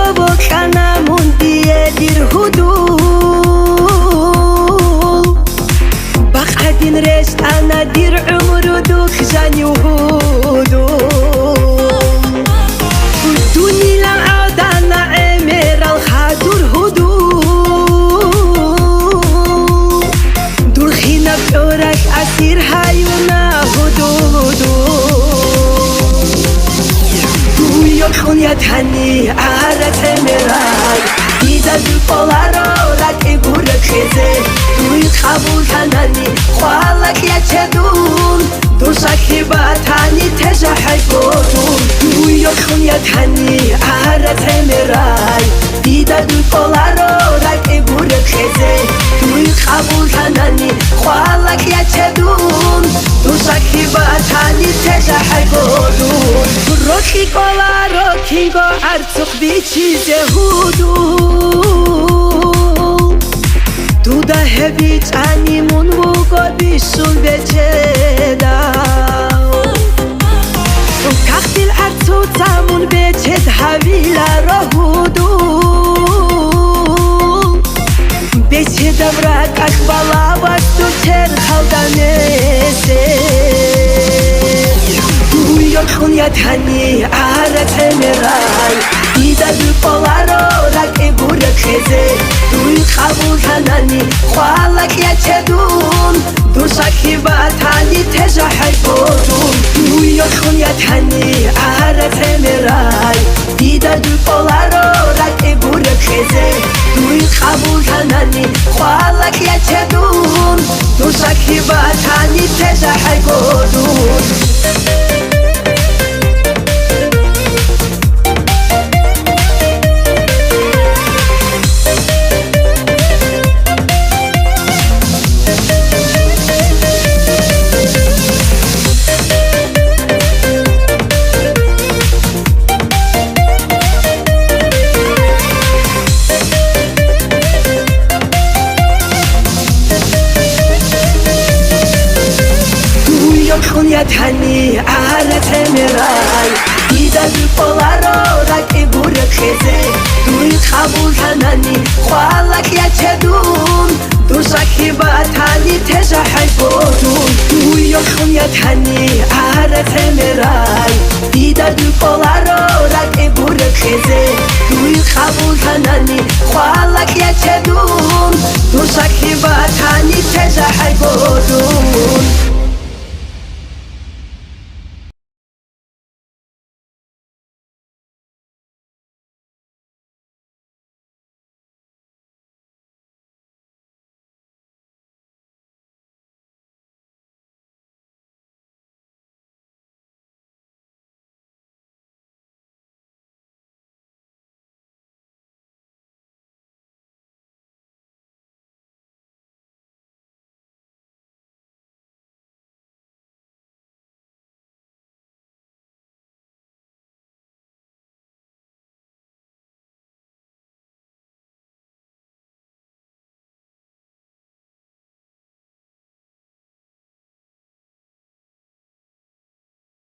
وكان مندي دير هدوء بقعدين ريش أنا دير عمر دوك جاني وهدو دوني لا عاد أنا عمير الخادر هدو دور خينا بحورك أسير هايونا هدو يكون يتهني عارت مراي إذا البولارو لك يقولك خزي ويتخابو تناني خوالك يتشدون دوشك يباتاني تجحك بودون يكون يتهني عارت مراي إذا البولارو لك يقولك خزي ويتخابو تناني خوالك يتشدون دوشك يباتاني تجحك بودون روكي كولا روكينغو أرتوخ بيتشيز هودو دودا هبيت أني منوغو بيشول بيتشيدا كاختي الأرتو تامون بيتشيد هابيلا روهودو بيتشيد أبراك أخبالا باشتو تير خالدانيسي يكون يتهني عارت مراي إذا البولارو لك يقولك خزي ويخابو تناني خوالك يتشدون دوشك يباتاني تجحك بودون يكون يتهني عارت مراي إذا البولارو لك يقولك خزي ويخابو تناني خوالك يتشدون دوشك يباتاني تجحك بودون يكون يتهني عارت مراي إذا البولارو لك يقولك خزي ويتخابو تناني خوالك يتشدون دوشك يباتاني تجحك بودون يكون يتهني عارت مراي إذا البولارو لك يقولك خزي ويتخابو تناني خوالك يتشدون دوشك يباتاني تجحك بودون